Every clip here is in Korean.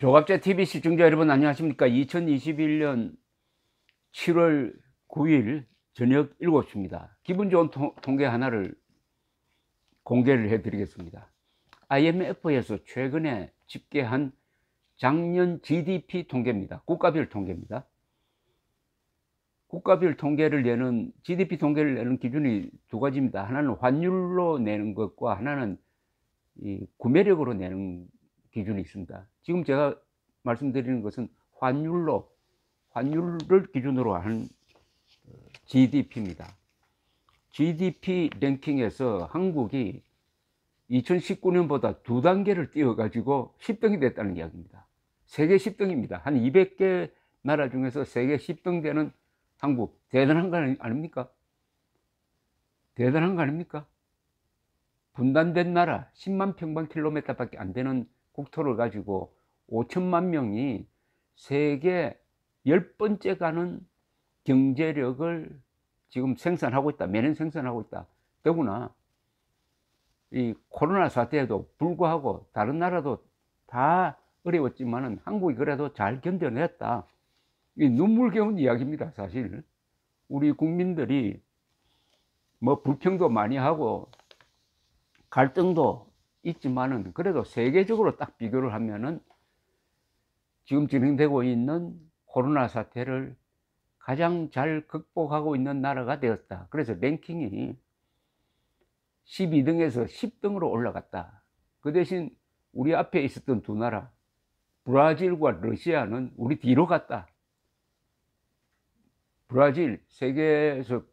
조갑제 TV 시청자 여러분 안녕하십니까? 2021년 7월 9일 저녁 7시입니다. 기분 좋은 통계 하나를 공개를 해 드리겠습니다. IMF에서 최근에 집계한 작년 GDP 통계입니다. 국가별 통계입니다. 국가별 통계를 내는 GDP 통계를 내는 기준이 두 가지입니다. 하나는 환율로 내는 것과 하나는 구매력으로 내는 기준이 있습니다. 지금 제가 말씀드리는 것은 환율을 기준으로 한 GDP입니다. GDP 랭킹에서 한국이 2019년보다 두 단계를 뛰어가지고 10등이 됐다는 이야기입니다. 세계 10등입니다. 한 200개 나라 중에서 세계 10등 되는 한국, 대단한 거 아닙니까? 대단한 거 아닙니까? 분단된 나라, 10만 평방킬로미터밖에 안 되는 국토를 가지고 5천만 명이 세계 10번째 가는 경제력을 지금 생산하고 있다. 매년 생산하고 있다. 더구나 이 코로나 사태에도 불구하고 다른 나라도 다 어려웠지만은 한국이 그래도 잘 견뎌냈다. 이 눈물겨운 이야기입니다. 사실 우리 국민들이 뭐 불평도 많이 하고 갈등도 있지만은 그래도 세계적으로 딱 비교를 하면은 지금 진행되고 있는 코로나 사태를 가장 잘 극복하고 있는 나라가 되었다. 그래서 랭킹이 12등에서 10등으로 올라갔다. 그 대신 우리 앞에 있었던 두 나라 브라질과 러시아는 우리 뒤로 갔다. 브라질 세계에서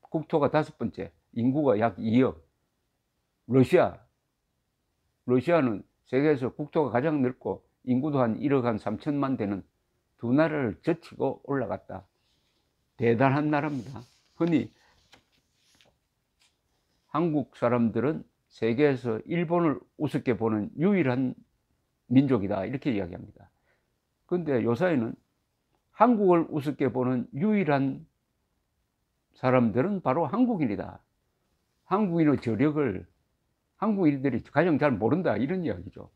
국토가 5번째, 인구가 약 2억. 러시아는 세계에서 국토가 가장 넓고 인구도 한 1억 한 3천만 되는 두 나라를 제치고 올라갔다. 대단한 나라입니다. 흔히 한국 사람들은 세계에서 일본을 우습게 보는 유일한 민족이다 이렇게 이야기합니다. 그런데 요사이는 한국을 우습게 보는 유일한 사람들은 바로 한국인이다. 한국인의 저력을 한국인들이 가장 잘 모른다 이런 이야기죠.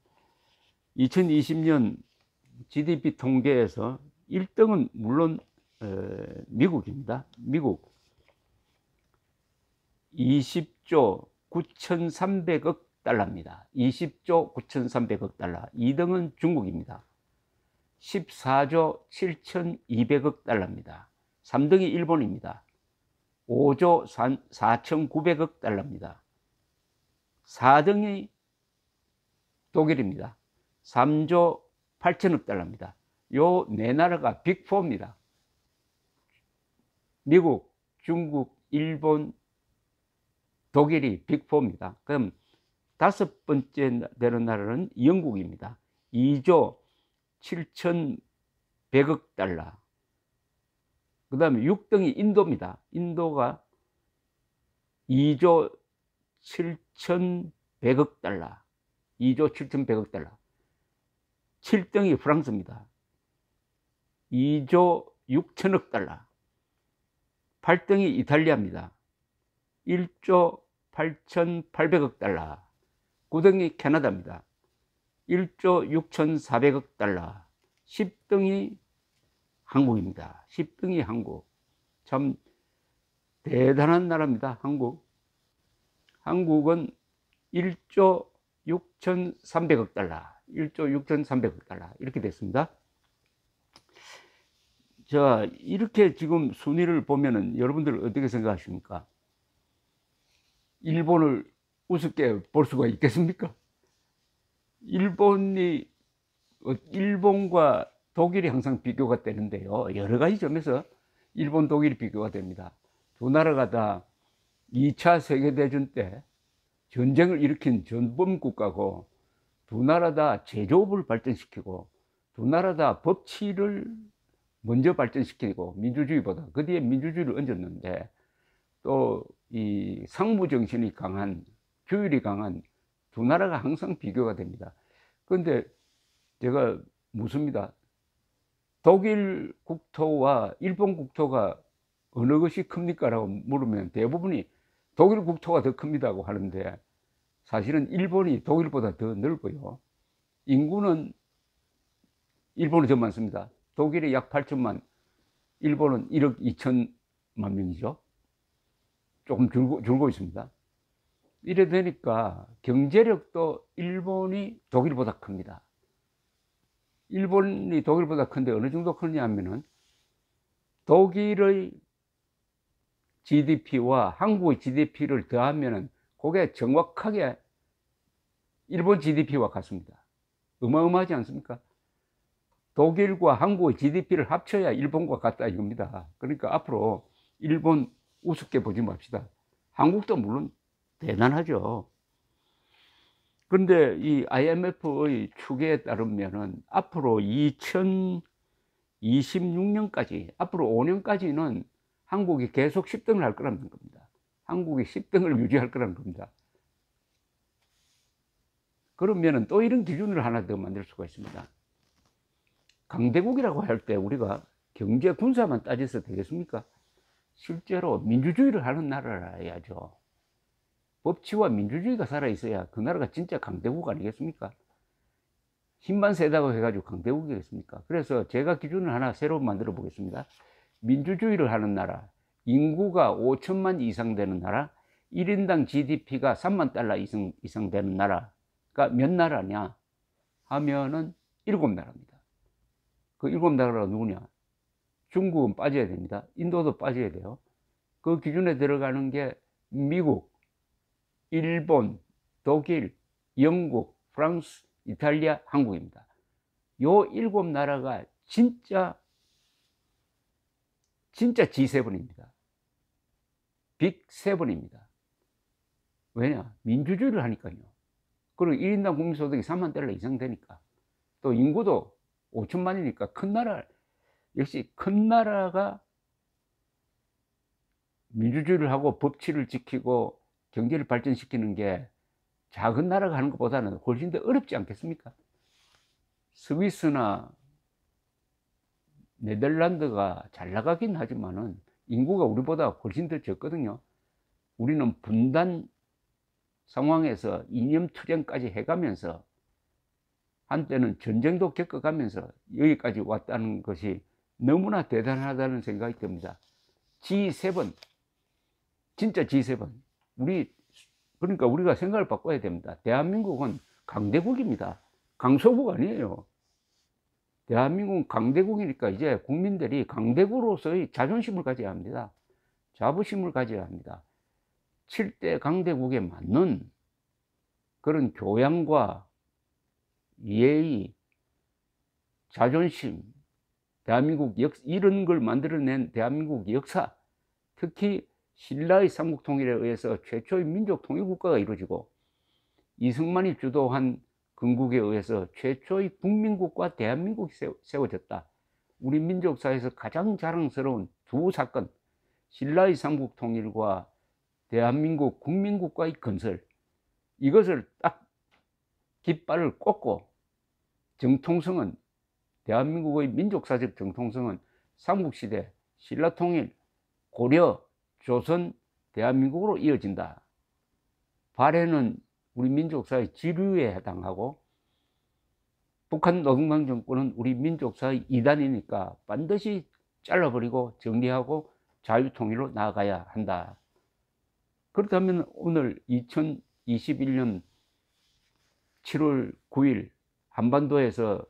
2020년 GDP 통계에서 1등은 물론 미국입니다. 미국 20조 9,300억 달러입니다. 20조 9,300억 달러. 2등은 중국입니다. 14조 7,200억 달러입니다. 3등이 일본입니다. 5조 4,900억 달러입니다. 4등이 독일입니다. 3조 8천억 달러입니다. 요 네 나라가 빅4입니다. 미국, 중국, 일본, 독일이 빅4입니다. 그럼 5번째 되는 나라는 영국입니다. 2조 7,100억 달러. 그 다음에 6등이 인도입니다. 인도가 2조 7,100억 달러. 2조 7,100억 달러. 7등이 프랑스입니다. 2조 6천억 달러. 8등이 이탈리아입니다. 1조 8,800억 달러. 9등이 캐나다입니다. 1조 6,400억 달러. 10등이 한국입니다. 10등이 한국. 참 대단한 나라입니다. 한국은 1조 6,300억 달러. 1조 6,300억 달러. 이렇게 됐습니다. 자, 이렇게 지금 순위를 보면은 여러분들 어떻게 생각하십니까? 일본을 우습게 볼 수가 있겠습니까? 일본과 독일이 항상 비교가 되는데요. 여러 가지 점에서 일본, 독일이 비교가 됩니다. 두 나라가 다 2차 세계대전 때 전쟁을 일으킨 전범 국가고 두 나라 다 제조업을 발전시키고 두 나라 다 법치를 먼저 발전시키고 민주주의보다 그 뒤에 민주주의를 얹었는데 또 이 상무 정신이 강한 규율이 강한 두 나라가 항상 비교가 됩니다. 그런데 제가 묻습니다. 독일 국토와 일본 국토가 어느 것이 큽니까? 라고 물으면 대부분이 독일 국토가 더 큽니다고 하는데 사실은 일본이 독일보다 더 넓어요. 인구는 일본은 더 많습니다. 독일이 약 8천만, 일본은 1억 2천만 명이죠. 조금 줄고 있습니다. 이래 되니까 경제력도 일본이 독일보다 큽니다. 일본이 독일보다 큰데 어느 정도 크냐 하면은 독일의 GDP와 한국의 GDP를 더하면은 그게 정확하게 일본 GDP와 같습니다. 어마어마하지 않습니까? 독일과 한국의 GDP를 합쳐야 일본과 같다 이겁니다. 그러니까 앞으로 일본 우습게 보지 맙시다. 한국도 물론 대단하죠. 그런데 이 IMF의 추계에 따르면은 앞으로 2026년까지, 앞으로 5년까지는 한국이 계속 10등을 할 거라는 겁니다. 한국이 10등을 유지할 거라는 겁니다. 그러면은 또 이런 기준을 하나 더 만들 수가 있습니다. 강대국이라고 할 때 우리가 경제 군사만 따져서 되겠습니까? 실제로 민주주의를 하는 나라라 해야죠. 법치와 민주주의가 살아있어야 그 나라가 진짜 강대국 아니겠습니까? 힘만 세다고 해가지고 강대국이겠습니까? 그래서 제가 기준을 하나 새로 만들어 보겠습니다. 민주주의를 하는 나라, 인구가 5천만 이상 되는 나라, 1인당 GDP가 3만 달러 이상 되는 나라가 몇 나라냐 하면은 7나라입니다. 그 7나라가 누구냐? 중국은 빠져야 됩니다. 인도도 빠져야 돼요. 그 기준에 들어가는 게 미국, 일본, 독일, 영국, 프랑스, 이탈리아, 한국입니다. 요 7나라가 진짜 G7입니다. 빅7입니다. 왜냐? 민주주의를 하니까요. 그리고 1인당 국민소득이 3만 달러 이상 되니까. 또 인구도 5천만이니까 큰 나라, 역시 큰 나라가 민주주의를 하고 법치를 지키고 경제를 발전시키는 게 작은 나라가 하는 것보다는 훨씬 더 어렵지 않겠습니까? 스위스나 네덜란드가 잘 나가긴 하지만은 인구가 우리보다 훨씬 더 적거든요. 우리는 분단 상황에서 이념 투쟁까지 해가면서 한때는 전쟁도 겪어가면서 여기까지 왔다는 것이 너무나 대단하다는 생각이 듭니다. G7, 진짜 G7. 그러니까 우리가 생각을 바꿔야 됩니다. 대한민국은 강대국입니다. 강소국 아니에요. 대한민국은 강대국이니까 이제 국민들이 강대국으로서의 자존심을 가져야 합니다. 자부심을 가져야 합니다. 7대 강대국에 맞는 그런 교양과 예의, 자존심, 대한민국 이런 걸 만들어낸 대한민국 역사, 특히 신라의 삼국통일에 의해서 최초의 민족 통일국가가 이루어지고 이승만이 주도한 건국에 의해서 최초의 국민국가 대한민국이 세워졌다. 우리 민족사에서 가장 자랑스러운 두 사건, 신라의 삼국통일과 대한민국 국민국가의 건설, 이것을 딱 깃발을 꽂고 정통성은, 대한민국의 민족사적 정통성은 삼국시대, 신라통일, 고려, 조선, 대한민국으로 이어진다. 발해는 우리 민족사의 지류에 해당하고 북한 노동당 정권은 우리 민족사의 이단이니까 반드시 잘라버리고 정리하고 자유통일로 나아가야 한다. 그렇다면 오늘 2021년 7월 9일 한반도에서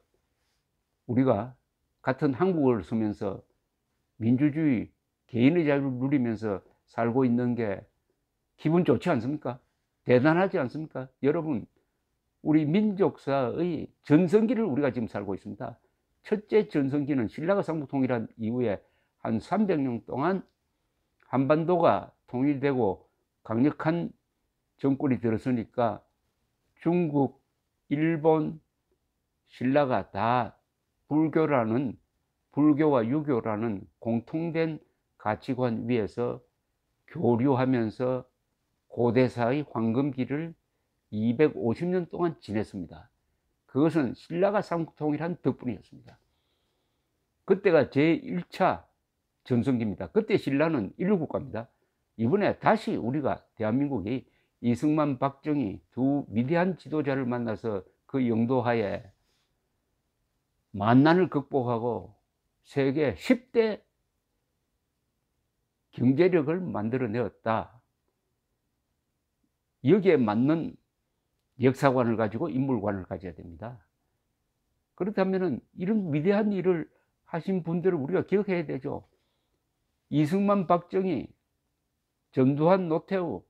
우리가 같은 한국어를 쓰면서 민주주의, 개인의 자유를 누리면서 살고 있는 게 기분 좋지 않습니까? 대단하지 않습니까? 여러분, 우리 민족사의 전성기를 우리가 지금 살고 있습니다. 첫째 전성기는 신라가 삼국통일한 이후에 한 300년 동안 한반도가 통일되고 강력한 정권이 들었으니까 중국, 일본, 신라가 다 불교와 유교라는 공통된 가치관 위에서 교류하면서 고대사의 황금기를 250년 동안 지냈습니다. 그것은 신라가 삼국통일한 덕분이었습니다. 그때가 제1차 전성기입니다. 그때 신라는 인류국가입니다. 이번에 다시 우리가 대한민국이 이승만, 박정희 두 위대한 지도자를 만나서 그 영도하에 만난을 극복하고 세계 10대 경제력을 만들어내었다. 여기에 맞는 역사관을 가지고 인물관을 가져야 됩니다. 그렇다면 이런 위대한 일을 하신 분들을 우리가 기억해야 되죠. 이승만, 박정희, 전두환, 노태우,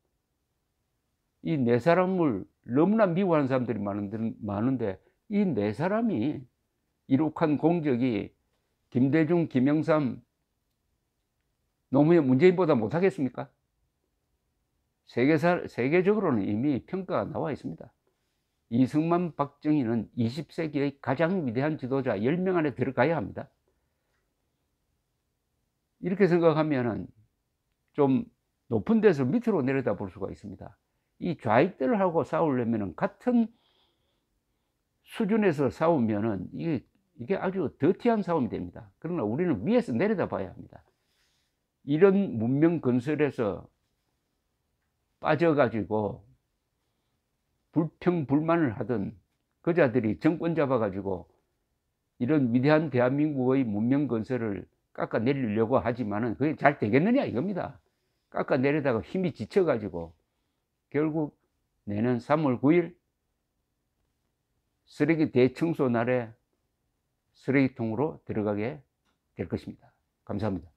이 네 사람을 너무나 미워하는 사람들이 많은데 이 네 사람이 이룩한 공적이 김대중, 김영삼, 노무현, 문재인보다 못하겠습니까? 세계적으로는 이미 평가가 나와 있습니다. 이승만, 박정희는 20세기의 가장 위대한 지도자 10명 안에 들어가야 합니다. 이렇게 생각하면 좀 높은 데서 밑으로 내려다 볼 수가 있습니다. 이 좌익들하고 싸우려면 같은 수준에서 싸우면 이게 아주 더티한 싸움이 됩니다. 그러나 우리는 위에서 내려다 봐야 합니다. 이런 문명 건설에서 빠져가지고 불평불만을 하던 그자들이 정권 잡아가지고 이런 위대한 대한민국의 문명 건설을 깎아내리려고 하지만은 그게 잘 되겠느냐 이겁니다. 깎아내리다가 힘이 지쳐가지고 결국 내년 3월 9일 쓰레기 대청소 날에 쓰레기통으로 들어가게 될 것입니다. 감사합니다.